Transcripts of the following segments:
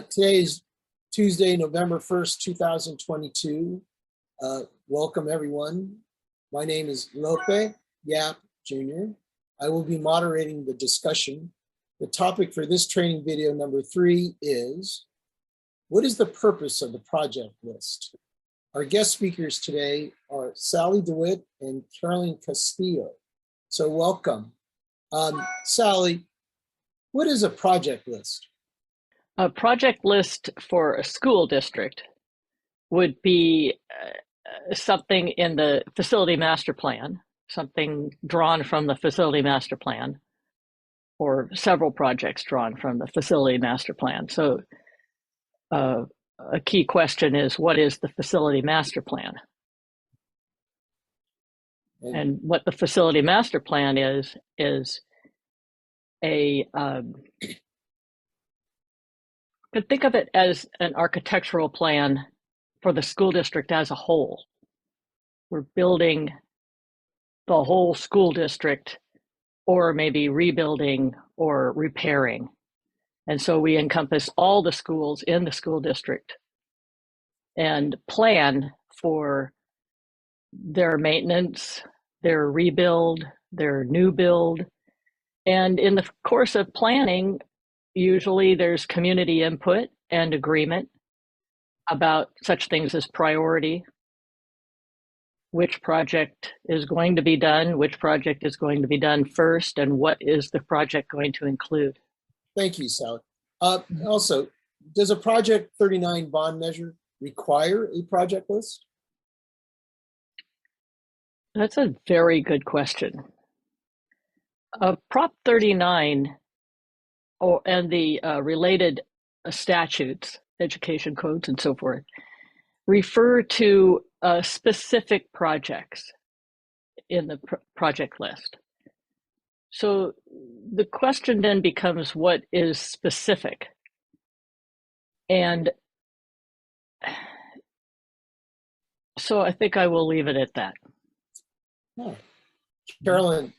Today is Tuesday, November 1st, 2022. Welcome everyone. My name is Lope Yap Jr. I will be moderating the discussion. The topic for this training video number 3 is, what is the purpose of the project list? Our guest speakers today are Sally DeWitt and Carolyn Castillo. So welcome. Sally, what is a project list? A project list for a school district would be something in the facility master plan, something drawn from the facility master plan, or several projects drawn from the facility master plan. So a key question is, what is the facility master plan? And what the facility master plan is a could think of it as an architectural plan for the school district as a whole. We're building the whole school district, or maybe rebuilding or repairing. And so we encompass all the schools in the school district and plan for their maintenance, their rebuild, their new build. And in the course of planning, usually there's community input and agreement about such things as priority, which project is going to be done, which project is going to be done first, and what is the project going to include. Thank you, Sally. Also, does a Project 39 bond measure require a project list? That's a very good question. Prop 39 and the related statutes, education codes and so forth, refer to specific projects in the project list. So the question then becomes, what is specific? And so I think I will leave it at that. Oh. Carolyn,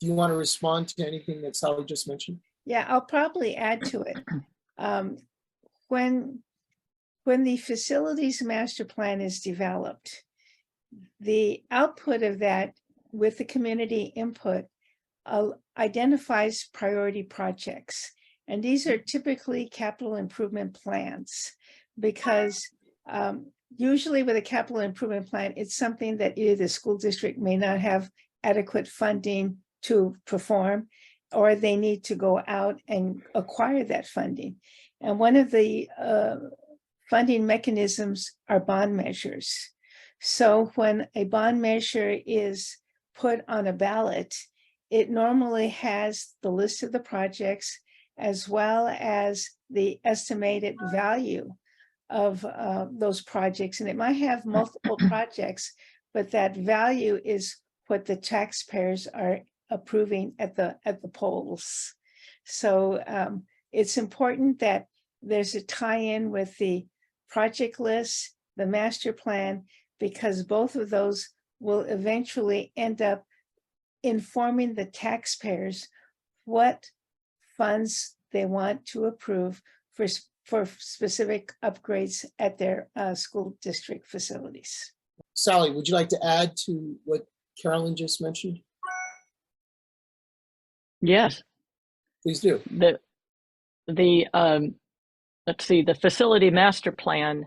do you want to respond to anything that Sally just mentioned? Yeah, I'll probably add to it. When the facilities master plan is developed, the output of that with the community input identifies priority projects. And these are typically capital improvement plans, because usually with a capital improvement plan, it's something that either the school district may not have adequate funding to perform, or they need to go out and acquire that funding. And one of the funding mechanisms are bond measures. So when a bond measure is put on a ballot, it normally has the list of the projects as well as the estimated value of those projects. And it might have multiple projects, but that value is what the taxpayers are approving at the polls. So it's important that there's a tie-in with the project list, the master plan, because both of those will eventually end up informing the taxpayers what funds they want to approve for specific upgrades at their school district facilities. Sally, would you like to add to what Carolyn just mentioned? Yes. Please do. Let's see, the facility master plan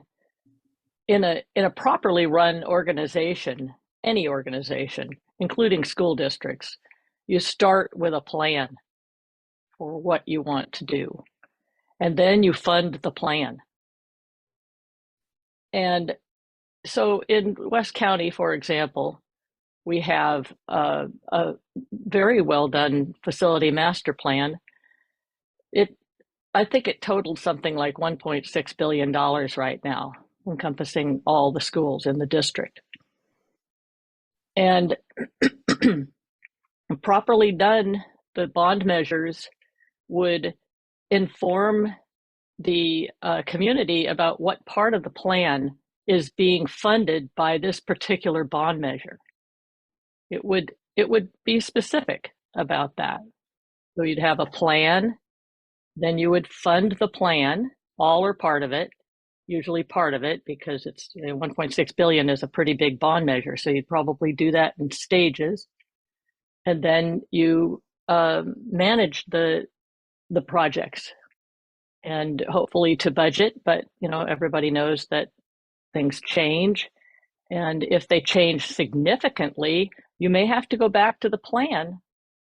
in a properly run organization, any organization, including school districts, you start with a plan for what you want to do, and then you fund the plan. And so in West County, for example, we have a very well done facility master plan. I think it totaled something like $1.6 billion right now, encompassing all the schools in the district. And properly done, the bond measures would inform the community about what part of the plan is being funded by this particular bond measure. It would be specific about that. So you'd have a plan, then you would fund the plan, all or part of it, usually part of it, because it's 1.6 billion is a pretty big bond measure. So you'd probably do that in stages. And then you manage the projects and hopefully to budget, but everybody knows that things change. And if they change significantly, you may have to go back to the plan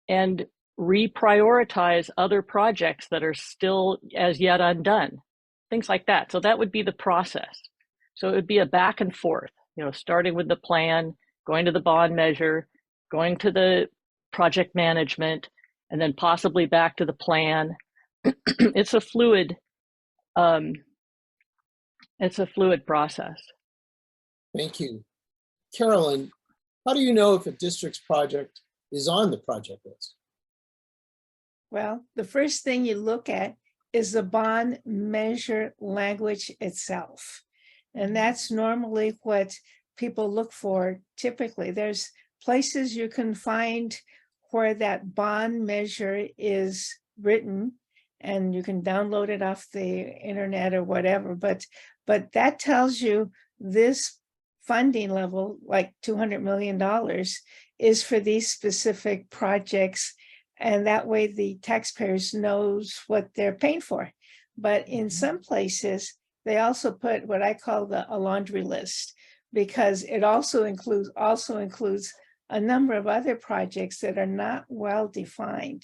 and reprioritize other projects that are still as yet undone, things like that. So that would be the process. So it would be a back and forth, starting with the plan, going to the bond measure, going to the project management, and then possibly back to the plan. It's a fluid process. Thank you. Carolyn, how do you know if a district's project is on the project list? Well, the first thing you look at is the bond measure language itself. And that's normally what people look for typically. There's places you can find where that bond measure is written, and you can download it off the internet or whatever. But that tells you this funding level, like $200 million, is for these specific projects. And that way the taxpayers knows what they're paying for. But in some places, they also put what I call a laundry list, because it also includes a number of other projects that are not well defined.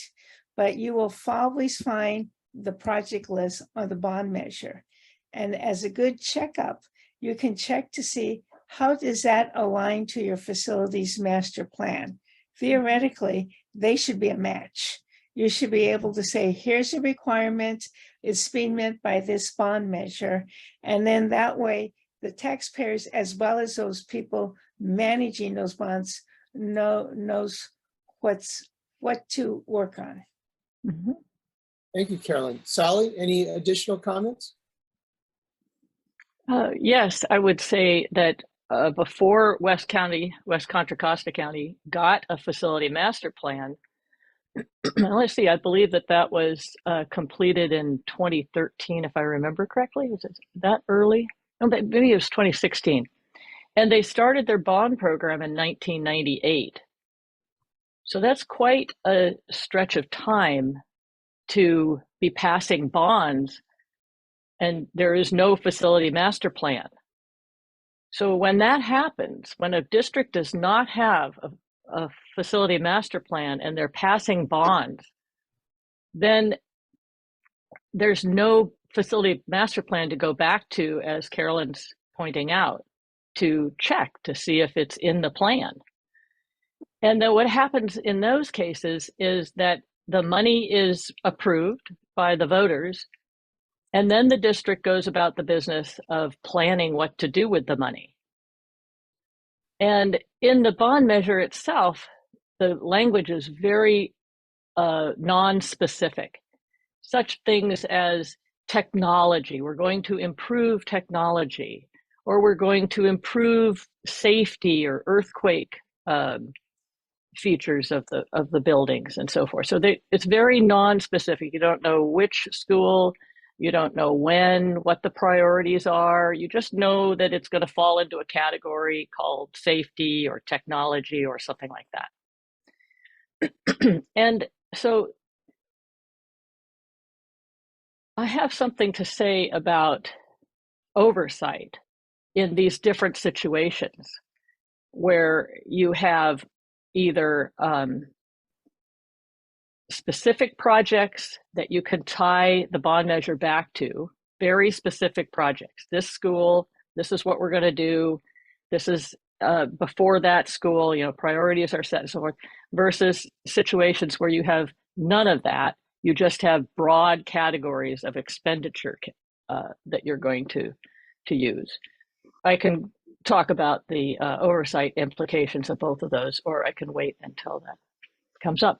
But you will always find the project list on the bond measure. And as a good checkup, you can check to see how does that align to your facilities master plan. Theoretically, they should be a match. You should be able to say, here's a requirement, it's being met by this bond measure. And then that way, the taxpayers, as well as those people managing those bonds, knows what to work on. Mm-hmm. Thank you, Carolyn. Sally, any additional comments? Yes, I would say that before West Contra Costa County got a facility master plan, let's see, I believe that was completed in 2013, if I remember correctly. Was it that early? No, maybe it was 2016. And they started their bond program in 1998. So that's quite a stretch of time to be passing bonds, and there is no facility master plan. So when that happens, when a district does not have a facility master plan and they're passing bonds, then there's no facility master plan to go back to, as Carolyn's pointing out, to check to see if it's in the plan. And then what happens in those cases is that the money is approved by the voters, and then the district goes about the business of planning what to do with the money. And in the bond measure itself, the language is very non-specific. Such things as technology, we're going to improve technology, or we're going to improve safety or earthquake features of the buildings and so forth. So it's very non-specific. You don't know which school, you don't know when, what the priorities are. You just know that it's going to fall into a category called safety or technology or something like that. And so I have something to say about oversight in these different situations where you have either specific projects that you can tie the bond measure back to, very specific projects. This school, this is what we're going to do. This is before that school, priorities are set and so forth, versus situations where you have none of that. You just have broad categories of expenditure that you're going to use. I can talk about the oversight implications of both of those, or I can wait until that comes up.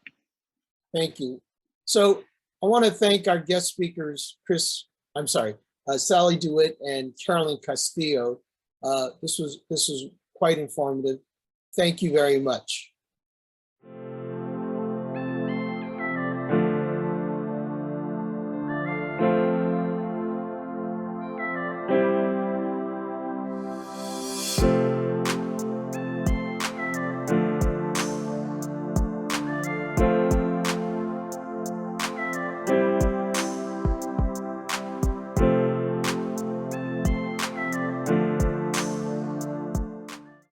Thank you. So I want to thank our guest speakers, Sally DeWitt and Carolyn Castillo. This was quite informative. Thank you very much. much.